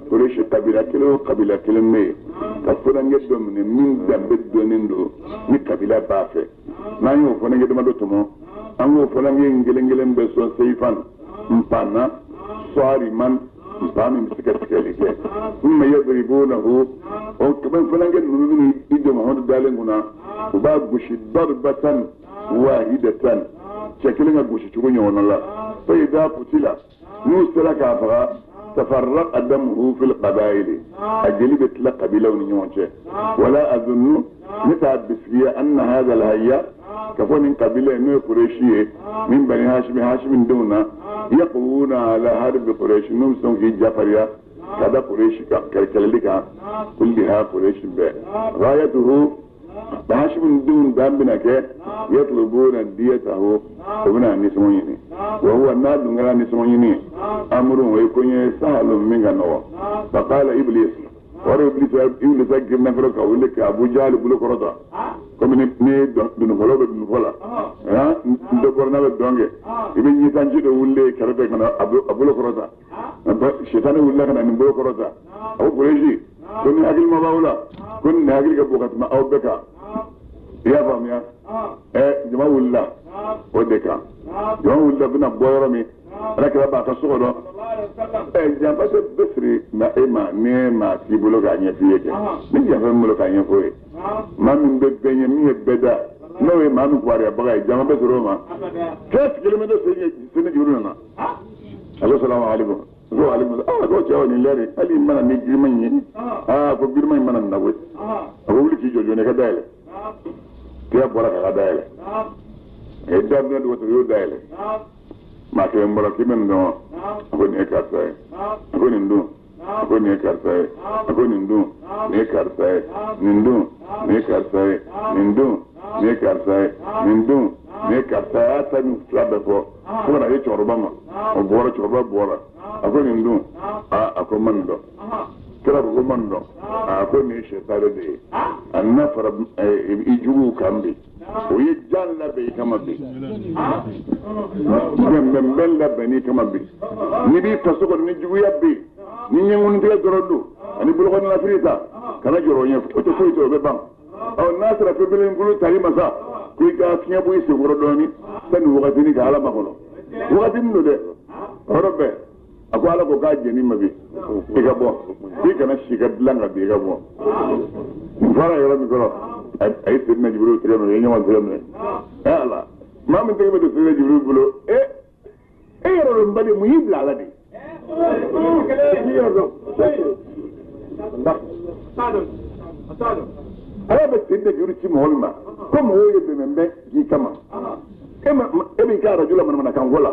quraish kabila kilo me ka fonange domne min dambe donendo ni kabila bafe nanyo fonange de madotomo ango fonange ngelengelen be so seifan mpana swari man mpami msikatikele thumma yadribunahu o kaman fonange nunu ido mahmud dalenguna uba gushi darbatan wahidatan شكلنا بوش تقول يوم الله فإذا قتل نوصل كافرا تفرق دمه في القبائل أجلب تلقى بلون يونشه ولا أظن نتعب بسفية أن هذا الهيا كفون من قبيلة من قريشية من بني هاشم دونا يقوون على حرب قريش نمسون في جافريا كذا قريش كالكاليكا كلها قريش غايته هاشم دون دامبنا كي يطلبون ديته وبنا نسمونيني وهو الناد غير نسمونيني امر ويكون سهل من غنوا فقال ابليس ابليس كنا فرق ولك ابو جهل بلو كرتا كم ني دون فلو دون فلا ها ندب korona be donge ibe ni tanji do wulle karbe kana abulo korota shaytan wulle kana ni bulo korota abu kureji kun agil mabawla kun agil ga bukat ma aw beka ya fam ya jama wulla odeka jama wulla bina boyoromi rakra ba ka sodo jamba se besri na ema nema ti bulo ga nya fiye ni ya fam bulo ga nya foye mamin be benye mi beda no we manu kware baga jama be roma 4 km sene juruna assalamu alaikum go alaikum go jawani lere ali mana ni girman ko girman mana na we ko wuli ci jojo ne ka dayle tiya bora ka dayle e dabbe do to yo dayle ma ke mbora ki men no ko ne ka sai ko ni ndu ko ne ka sai ko ni ndu ne ka sai ni ndu ne ka sai ni ndu ne ka sai ni ndu ne ka sai ta ni slabe ko na ye chorba ma o bora chorba bora ako ni ndu ako mando kira ko mando ako ni shetare de annafara ijuru kambi o yi jalla be kama be men la bani kama be ni bi fasoko ni jugu yabbe ni nyengun de gorodo ani bulo ko na frita kana joro nya ko to ko to be bam aw nasra fe belen bulu tarima sa ko ga tinya bu ise gorodo ni tan wakati ni kala makono wakati no de robe ako ala ko ga jeni mabi diga bo di kana shiga langa diga bo fara yoro mi goro ay sidna jibril tireno ye nyama tireno ala mamin tege be sidna jibril bulo yoro mbali mu yibla ala de ala be sidna jibril ci molma comme wo yebe membe gi kama ebe ka rajula man kan gola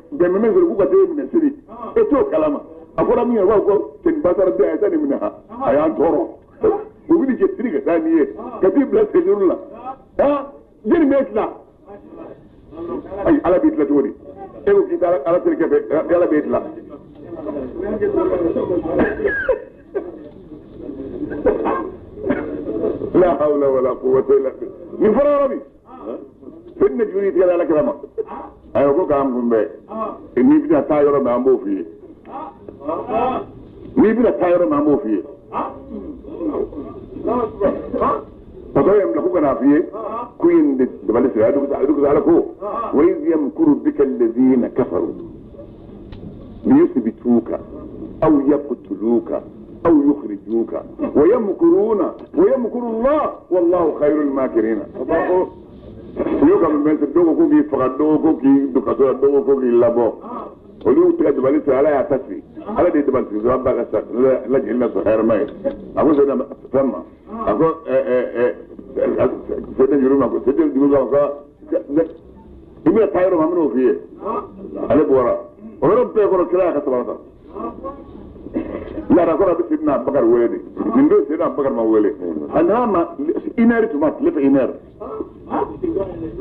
be membe ko ko te min siri e to kalama akora mi wa ko tin basar de ay tani min ha ayan toro ko widi ke siri ga taniye ka bi bla sejurla jeni metla ay ala bitla todi e ko kita ala tirke be ala bitla la hawla wala quwwata illa billah min fararabi finna juri tiga ala krama ayo ko kam gumbe ni bi ta tayoro ma ambo fi ni bi ta tayoro ma ambo fi Papa yam la ko kana fiye ku yinde de bale sa adu ala ko wa iz yamkuru bika alladhina kafaru liyuthbituka aw yaqtuluka aw yukhrijuka wa yamkuruna wa yamkuru Allah wallahu khairul makirin Papa yo kam men dogo ko bi faga dogo ko ki du kaso dogo ko ki labo olu tiga de bale sa ala ya tasfi ala de bale sa ba ka sa la jinna so khair mai abu so da tamma ako sede juruma ko sede juruma ko dum tayro mamno fiye ale bora oro pe ko kila ka sabata la ra ko rabbi sidna bakar wele nindo sidna bakar ma wele anama iner to mat le iner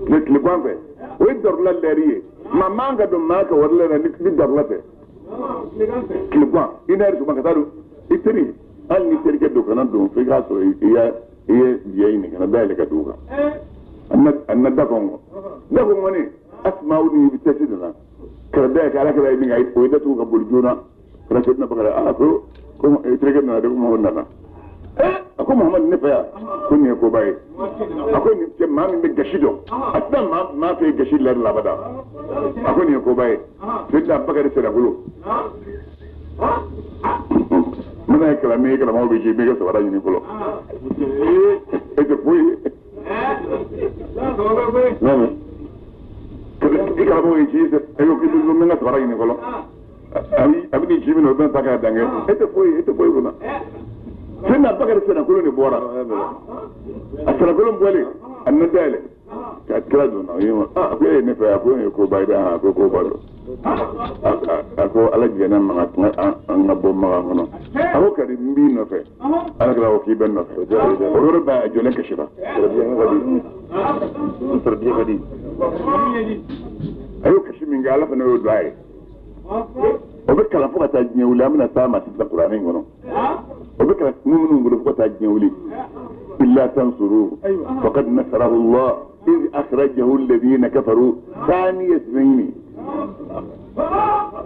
le kwambe o idor la leriye ma manga do maka warle na ni darlate kilba iner to maka taru itri al ni terke do kana do fe ga so iya ni kana dale ka duga anna da kongo ni asma'u ni bitasidna karda ka ala ka ni ngai o da tu ka buljuna rasidna bakara ko terke na de mo na ako Muhammad ne fa kun ne ko bai ako ni ke ma mi gashido atta ma fe gashid lar labada ako ni ko bai sidda bakari sira gulo mana kala me kala mo bi ji me ga sawara ni gulo e de poi no ke kala mo ji se e yo ki du me ga sawara ni gulo abi ni ji mi no ben taka dange e de poi gulo sinna bakar sena kulo ni bora asara kulo mbole annadale ka kira dona yimo ko ne fa ko ne ko bayda ko balo ako alaji na ma nga bo ma ngono ako kadi mbi no fe ala kala o ki ben no fe o ro ba jole ke shiba tarbiya gadi ayo kashi min ga ala fa no dai o be kala fuka ta nyewula amna sama ta qur'ani ngono o be kala mumunu ngulu fuka ta nyewuli illa tansuru faqad nasarahu Allah إذ أخرجه الذين كفروا ثاني اثنين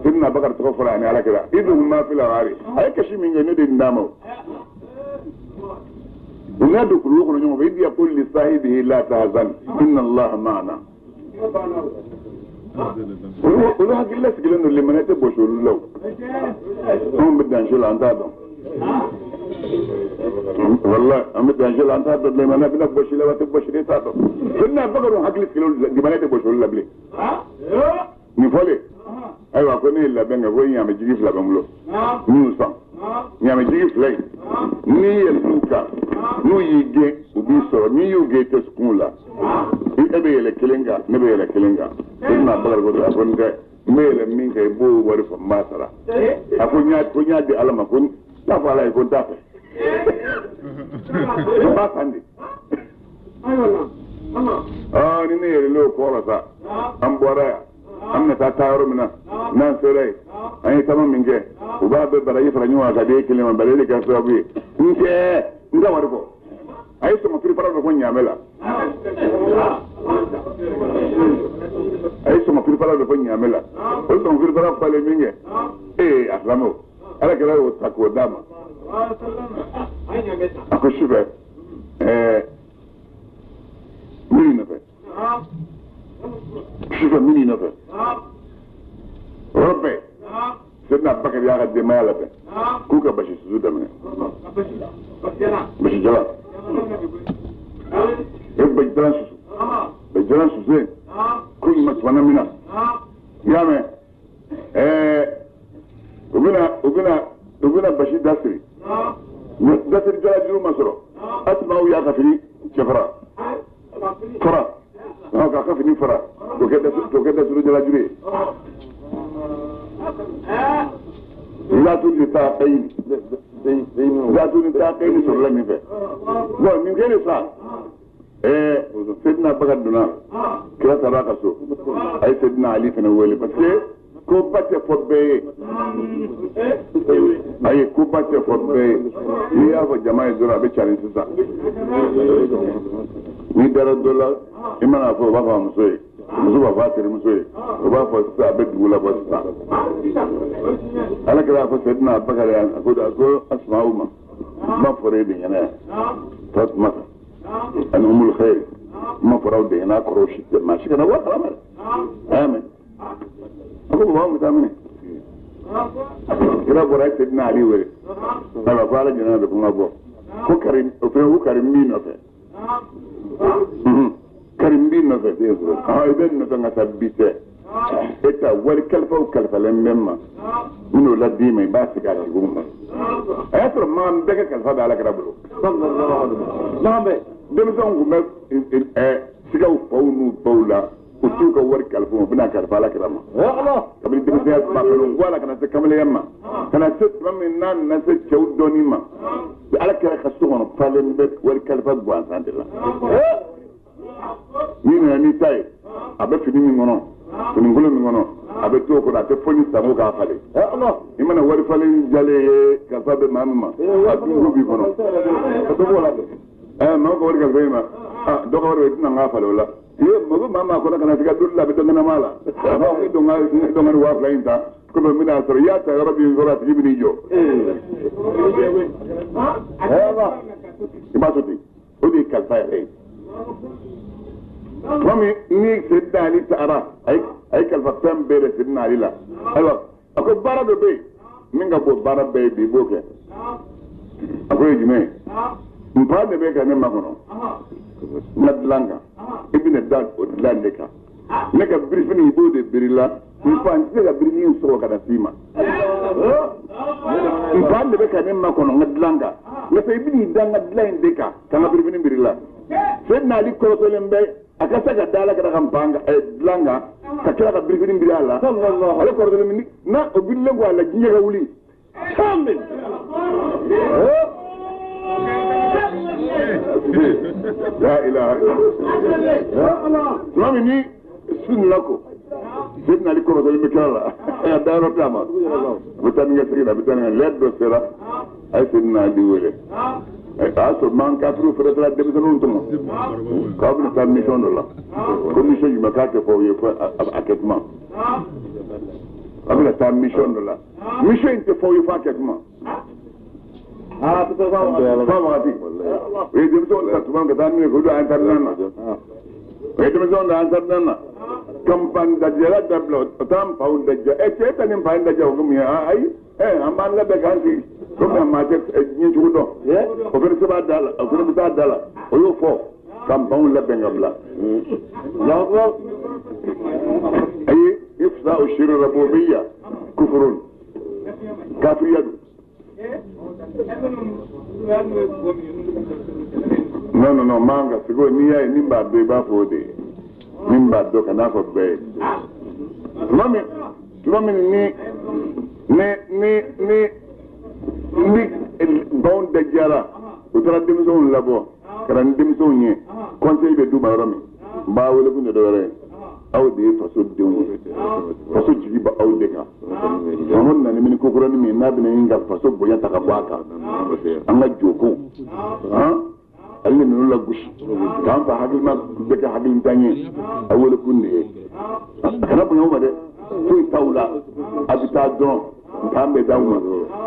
سيدنا بكر تغفر يعني على كده إذ هما في الغار أي كشي من جنود النامو ونادوا كلهم يوم إذ يقول لصاحبه لا تحزن إن الله معنا ولو حق الله سجلنا اللي من يتبوشوا له هم بدنا نشيل عن هذا والله هم بدنا نشيل عن هذا اللي من يتبوش له وتبوش ليه هذا كنا بقروا حق الله سجلنا اللي من يتبوشوا له بلي نفولي أيوة كوني إلا بينك وين يا مجيء فلا بملو نيوسام يا مجيء فلاي نية سوكا نو يجي وبيسور نيو جيت سكولا إبى يلا كلينجا نبى يلا كلينجا كنا بقرا قدر أكون كه ميل مين كه بو ورف ما سرا أكون يا دي ألم أكون لا فلا يكون تافه ما عندي نيني لو كورسا أم بورا أمنا تاتارو منا نان سيري أي تمام من جه وبعد برأي فرنيوا كذي كلمة بريلي كسبوي إنك وارفو أي سما في فرق بكون يعملها أي سما في فرق بكون يعملها قلت في فرق بالي من جه إيه أسلموا أنا كذا وتكو داما أكو شوفه مين نفسه شوف مني نفسه ربي سيدنا بكر يا غد ما يلبه كوكا باش سودا منه باش جلال يبقى جلال سوسين كل ما توانا منا يا مي وبنا باش داسري جلال جلو مصر اسمعوا يا غفري شفرا فرا ها كافني فرا توكدا سرو جلا جري لا تقول تاقين لا تقول تاقين سرلا ميفه لا من غير صح سيدنا بكر دونا كلا ترى كسو اي سيدنا علي في الاول بس كوبات فوبي اي كوبات فوبي يا ابو جماعه زرا بيشارين سا ni dara dola imana fo ba fa musoy muso ba fa tere musoy o ba fa sa be dula ba sa ala kala fa sedna bakare ko asma'uma ma fore de yana fatma an umul khair ma faraw de yana kroshi ma shi kana wa amal amen ko ba mu tamane kira bora sedna ali wele ala fa ala jana de ko ngabo ko karim min ofe karim bin na fete iben na tanga sabite eta wal kalfa lemma mino la dime ba siga ci gumma ayatro man beka kalfa da ala karablo sallallahu alaihi wasallam lambe dem son gumma siga u faunu bawla utuka war kalfa bina kalfa ala karama ya allah kabri dem se ma pelo wala kana se kamale yamma kana se min nan na se chawdoni ma ala kara khasugon falen bet war kalfa gwan sandila nina ni tay abe fini mi ngono fini ngolo mi ngono abe to ko da te foni samu ka fale Allah imana wari fale jale ka fabe mamma atu bi kono to wala ma ko wari ka ma do ko wari na nga fale wala ye mago mama ko kana tiga dulla be dangana mala ba ko do ngal wa fla inta ko do mina sar ya ta rabbi zora tibni jo Allah ibatuti odi kalfa ay Mami ni Sidna Ali Ta'ara ay kalfatan bere Sidna Ali la aywa ako bara be minga bo bara be bi boke ako yime mpande be kana makono nadlanga ibine dal o landeka neka brifini bode birila mpande ga brini so kada sima mpande be kana makono nadlanga neka ibini danga landeka kana brifini birila Sidna Ali ko so lembe akasa ga dala kada kampanga langa kakira ka brifini birala sallallahu alaihi wasallam na obille ko ala jinga wuli amen la ilaha illallah mami ni sunnako Sidna Ali ko so lembe kala ya daro tama bitani ngasira bitani leddo sera ay Sidna Ali wele aso man kafru fere dem sonu to mo ka bu ta mission do la commission yu makate fo ye fo aketma abla ta mission do la mission te fo ye fo aketma to fa ma ti e dem so la tuman ga tan ne ko do an tan na e dem so da an tan na kampan da jela da blo tam pound da e che tan pan da ja ko mi ai amman la be kan ti ko ma te ni ju do o fer se ba dala o fer ba dala o yo fo kampan la be ngabla la ko ay ifsa ushir rububiyya kufrun kafiriyatu no manga sigo ni ya ni ba do ba fo de ni ba do kana ko be mami ni bon de jara o tara demison labo karan demison ye conseil be du ba romi ba wala bu ne do re aw de faso de faso jigi ba aw de ka amon na ni min ko ko ni na bi ne nga faso boya ta ka baka anga joko alle min la gush kan fa hadil ma de ka hadil tanye awala kunne kana bu yoma de to tawla abita don kambe dawma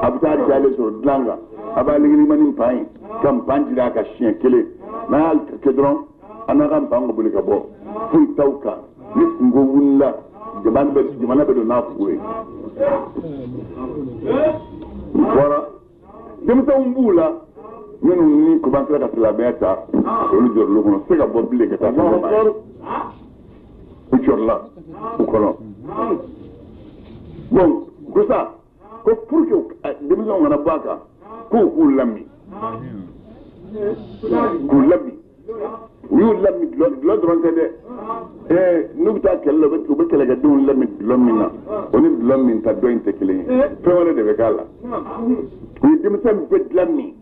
abita jale so dlanga abali ni manin pai kam panjira ka chien kele na al kedron anaga bango bulika bo fu tawka ni ngo wulla jamana be do na fuwe wara dem taw mbula minu ni ko ban tra la beta lu jor lu ko se ga bo bile ka ta ku chorla ku kono bon gosa ko pour que dem so ngana baka ku lammi yu lammi lo dronte de nubta kello be kele ga dun lammi na oni lammi ta do inte kele fe wala de be kala ni dem sam be lammi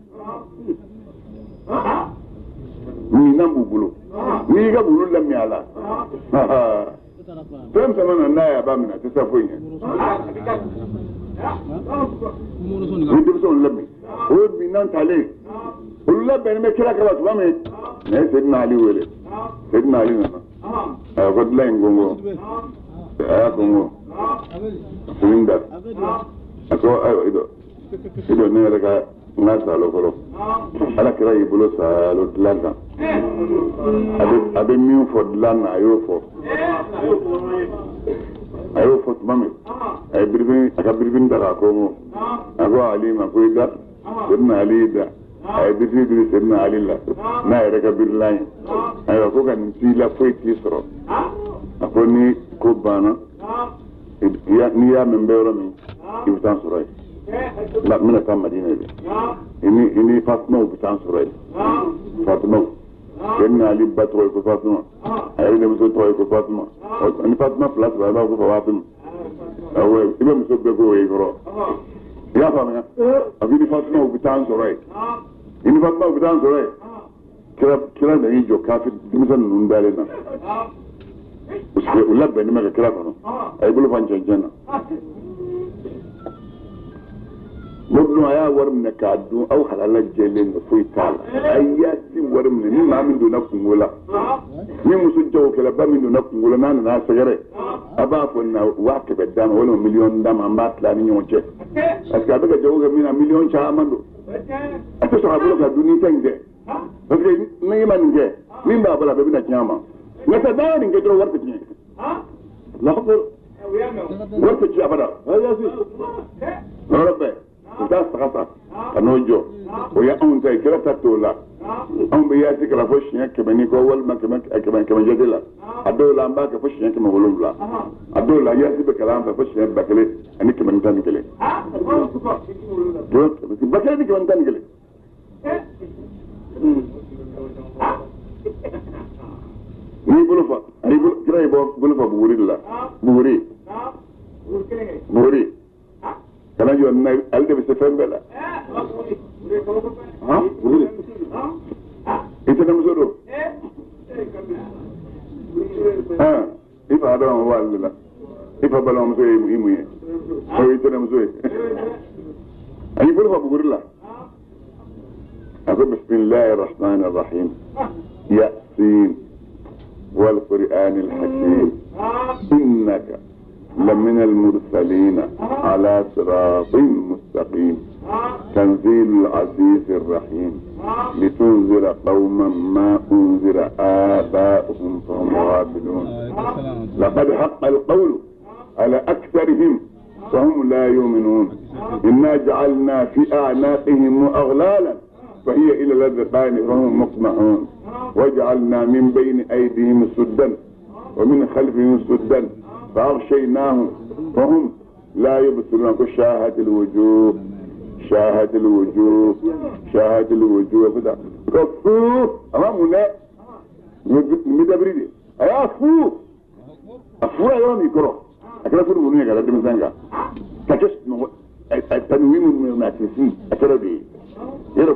ni nambu bulu ni ga bulu lammi ala tem sama na ya ba mina te safonya ni dem so lammi o mi nan tale ulla ben me kira kala tuwa me ne sidna ali wele sidna ali na ko dlen gongo gongo sinda ko ido ne daga na salo kolo ala kira ibulo salo dlanga abe mi fo dlanga ayo fo mami ay birbin daga ko mo ago ali ma ko ida sidna ali da ay bidri sidna ali la na ay reka birlay ay ko kan ti la foi ti soro akoni ko bana ni ya membero mi ibutan soro la mina tam madina bi ini fatma ibutan soro fatma sidna ali batro ko fatma ay dem so toy ko fatma ni fatma plus ba ko fatma awe ibe mi so be go e goro ya fama abini fatma ibutan soro ini fatma ibutan soro kira da yijo kafi misan nun dare na uske ulabbe ni maka kira kono ay bulu fan janjana mobno aya warm na kadu aw halala jelen da foi tala ayati warm ni ma min do na kungola ni musu jaw kala ba min do na kungola na sagare aba fo na wa ke bedama wala million dama matla ni nyonche aska daga jaw ga mina million cha amando ato so abulu ka duni tenge parce que ni man nge min ba bala be na nyama ngata da ni nge do warta ni la ko warta ci abada rabbe da sakata kanojo o ya on tay kira tatola on be ya tikra fo shiya ke bani ko wal makama ke jadila adola mba ke fo shiya ke mawlula adola ya sibe kalam fo shiya bakale ani ke man tan kele do bakale ke man tan kele ni bulufa ay bul kira bulufa buri kana yo na alde be sefembela buri ite na mzodo ifa adam walla ifa balom so imuye o ite na mzoe ay bulufa buri la أقول بسم الله الرحمن الرحيم ياسين والقرآن الحكيم إنك لمن المرسلين على صراط مستقيم تنزيل العزيز الرحيم لتنذر قوما ما أنذر آباؤهم فهم غافلون لقد حق القول على أكثرهم فهم لا يؤمنون إنا جعلنا في أعناقهم أغلالا فهي إلى الأذقان فهم مقمحون وجعلنا من بين أيديهم سدا ومن خلفهم سدا فأغشيناهم فهم لا يبصرون شاهد الوجوه شاهد الوجوه شاهد الوجوه كذا كفو أمامنا مدبريدي أيا فو أفو يوم يكره أكلا فو بني كذا دمسانجا كجس نو التنويم المغناطيسي أكلا دي يرى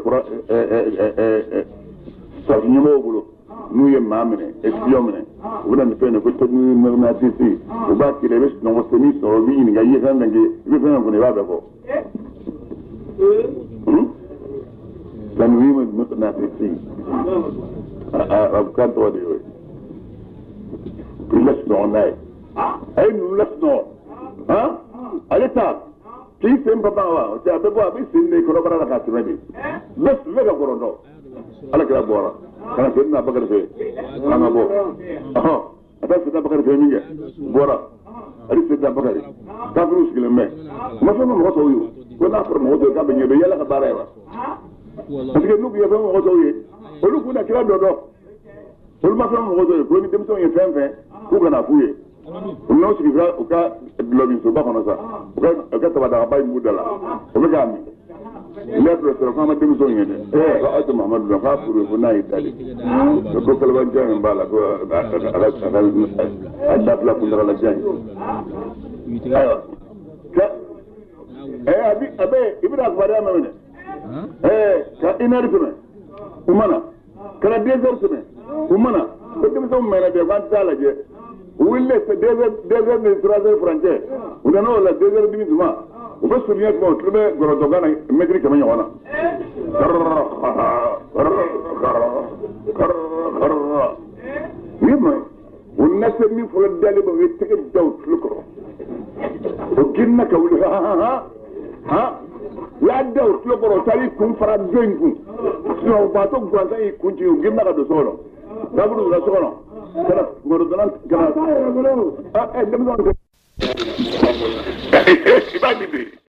سافنيمو بلو نوية مامنة اسيومنة ولا نفعنا كل تنويم المغناطيسي وبعد كده بس نوصلني صوبين جاي كان نجي يفهم كوني بابكو تنويم المغناطيسي أبكار تواديوي لسنا ناي أين لسنا ها أليتا كيف يم بابا تابوا بيسين نيكرو برا كاتمني بس فيك كورونو على كلا بورا كان سيدنا بكر في أنا بو أتا سيدنا بكر في مين بورا أريد سيدنا بكر كابروس كلمة ما فهم ما هو كنا فرم هو ده كابني بيلا كبارة parce que nous qui avons reçu au lieu qu'on a créé dodo pour ma femme reçu pour une démission il fait pour qu'on a fouillé on a aussi vu au cas de l'homme sur bas comme ça au cas ça va d'abord une boudala on me gagne lettre sur femme démission il est ah Mohamed le fa pour na itali le ko kala ban jang bala ko ala la kundra la jang abi abe ibra akbara mamene ka inari semaine umana kana 2 heures semaine umana ko dem so mena de ban tala je wille se 2 heures de 3 heures français una no la 2 heures demi duma o ba sunya ko trube goro dogana metri kama nyona yema unna se mi fo dali ba wette ke daw lukro o ginna ka wuli ha ya daw tulo boro tali kun fara dengu so ba to gwanta yi kunji o ginna ka do solo dabru da solo kana goro donan kana dem don